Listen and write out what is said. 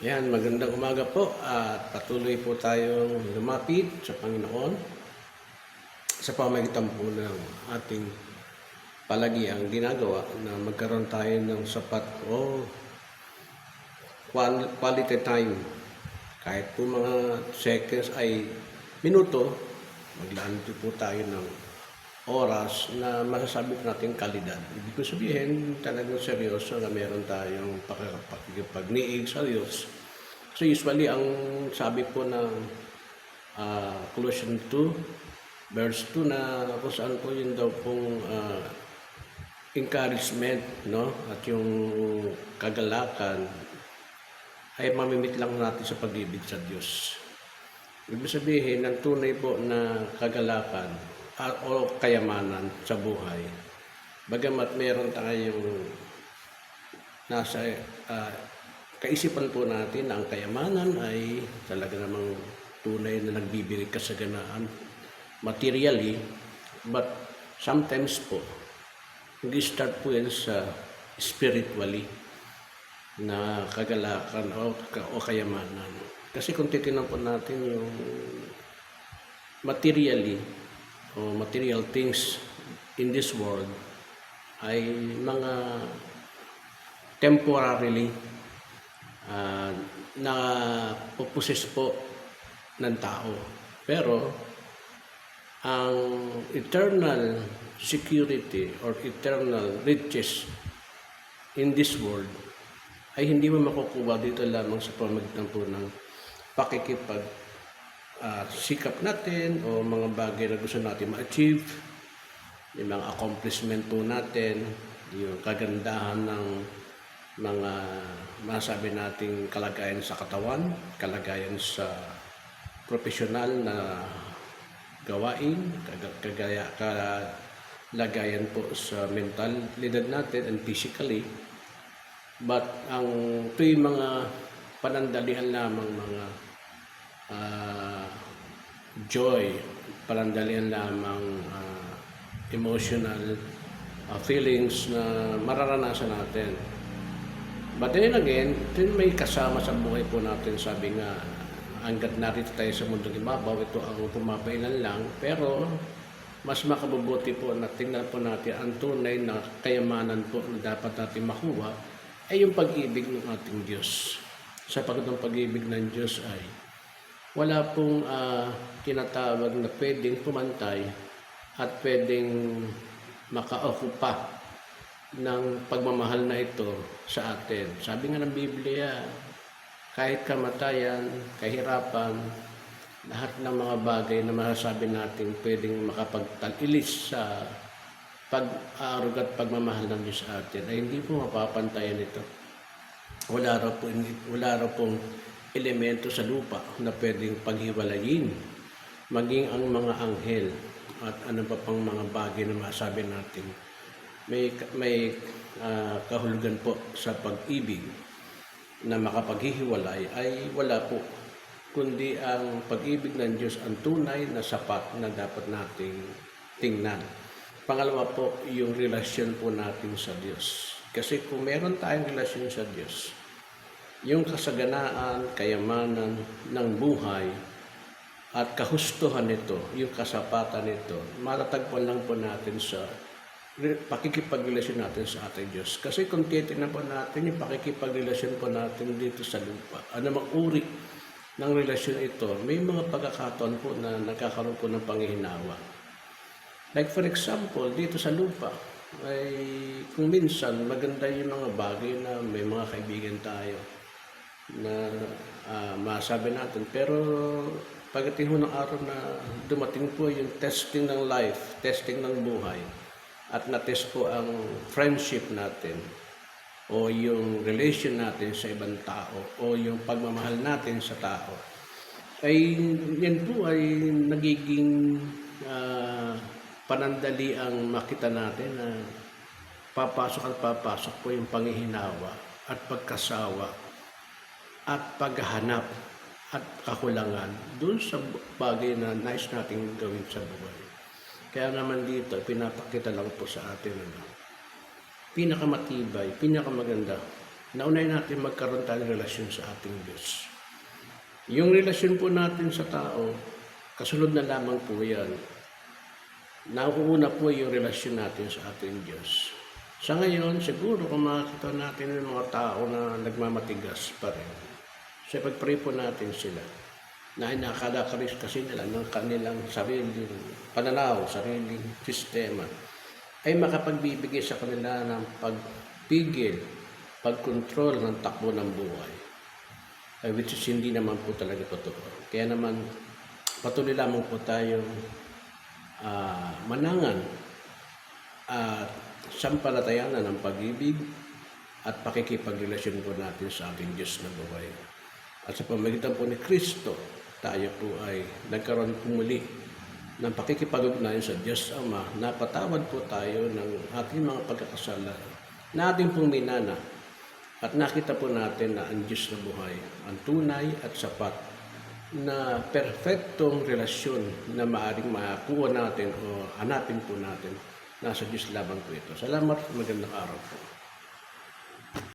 Yan, magandang umaga po at patuloy po tayong lumapit sa Panginoon sa pamamagitan po ng ating palagiang ginagawa na magkaroon tayo ng sapat o quality time. Kahit po mga seconds ay minuto, maglaan po tayo ng oras na masasabi po natin kalidad. Ibig ko sabihin, talagang seryoso na meron tayong pakikipagniig sa Diyos. So usually, ang sabi po ng Colossians 2, verse 2 na kung saan po yun daw pong encouragement, no? At yung kagalakan ay mamimit lang natin sa pag-ibig sa Diyos. Ibig sabihin, ang tunay po na kagalakan o kayamanan sa buhay, bagamat meron tayong nasa kaisipan po natin na ang kayamanan ay talaga namang tunay na nagbibigay kasaganaan materially, but sometimes po, nag-start po yan sa spiritually na kagalakan o kayamanan. Kasi kung titignan po natin yung materially o material things in this world ay mga temporarily na puposes po ng tao. Pero ang eternal security or eternal riches in this world ay hindi mo makukuha dito lamang sa pamamagitan po ng pakikipag sikap natin o mga bagay na gusto natin ma-achieve, yung mga accomplishment po natin, yung kagandahan ng mga masabi nating kalagayan sa katawan, kalagayan sa profesional na gawain, kalagayan po sa mentalidad natin and physically. But ang ito yung mga panandalihan lamang, mga joy, panandalihan lamang emotional feelings na mararanasan natin. But then again, ito may kasama sa buhay po natin. Sabi nga, hanggat narito tayo sa mundong ibabaw, ito ang pumapailan lang. Pero mas makabubuti po na tingnan po natin ang tunay na kayamanan po na dapat natin makuha ay yung pag-ibig ng ating Diyos. Sapagkat ang pag-ibig ng Diyos ay wala pong tinatawag na pwedeng pumantay at pwedeng makaukupa ng pagmamahal na ito sa atin. Sabi nga ng Biblia, kahit kamatayan, kahirapan, lahat ng mga bagay na masasabi natin pwedeng makapagtalilis sa pag-aarog at pagmamahal ng Diyos sa atin ay hindi po mapapantayan ito. Wala raw pong elemento sa lupa na pwedeng paghiwalayin, maging ang mga anghel at ano pa pang mga bagay na masabi natin. May kahulugan po sa pag-ibig na makapaghihiwalay ay wala po, kundi ang pag-ibig ng Diyos ang tunay na sapat na dapat nating tingnan. Pangalawa po, yung relasyon po natin sa Diyos. Kasi kung meron tayong relasyon sa Diyos, yung kasaganaan, kayamanan ng buhay at kahustuhan nito, yung kasapatan nito, matatagpuan lang po natin sa pakikipagrelasyon natin sa ating Diyos. Kasi kung titignan po natin yung pakikipagrelasyon po natin dito sa lupa, anumang uri ng relasyon ito, may mga pagkakataon po na nagkakaroon po ng panghihinawa. Like for example, dito sa lupa, ay kung minsan maganda yung mga bagay na may mga kaibigan tayo na masabi natin. Pero pagdating ng araw na dumating po yung testing ng life, testing ng buhay, at na-test po ang friendship natin o yung relation natin sa ibang tao o yung pagmamahal natin sa tao, ay yan po ay nagiging panandali ang makita natin na papasok po yung panghihinawa at pagkasawa at paghahanap at kakulangan dun sa bagay na nais nating gawin sa buhay. Kaya naman dito, pinapakita lang po sa atin pinakamatibay, pinakamaganda Naunahin natin magkaroon tayo ng relasyon sa ating Diyos. Yung relasyon po natin sa tao, kasunod na lamang po yan. Nauuna po yung relasyon natin sa ating Diyos. Sa ngayon, siguro kung makakita natin yung mga tao na nagmamatigas pa rin, sa pag-pray po natin sila, na nakadakaris kasi nila ng kanilang sariling pananaw, sariling sistema, ay makapagbibigay sa kanila ng pagpigil, pagkontrol ng takbo ng buhay. Which is hindi naman po talaga totoo. Kaya naman, patuloy lamang po tayong manangan at sampalatayanan ng pag-ibig at pakikipagrelasyon po natin sa ating Diyos na buhay. At sa pamamagitan po ni Kristo, tayo po ay nagkaroon po muli ng pakikipag-ugnayan sa Diyos Ama, napatawad po tayo ng ating mga pagkakasala na ating pong minana. At nakita po natin na ang Diyos na buhay, ang tunay at sapat na perfectong relasyon na maaaring makakuha natin o hanapin po natin, nasa Diyos lamang po ito. Salamat, magandang araw po.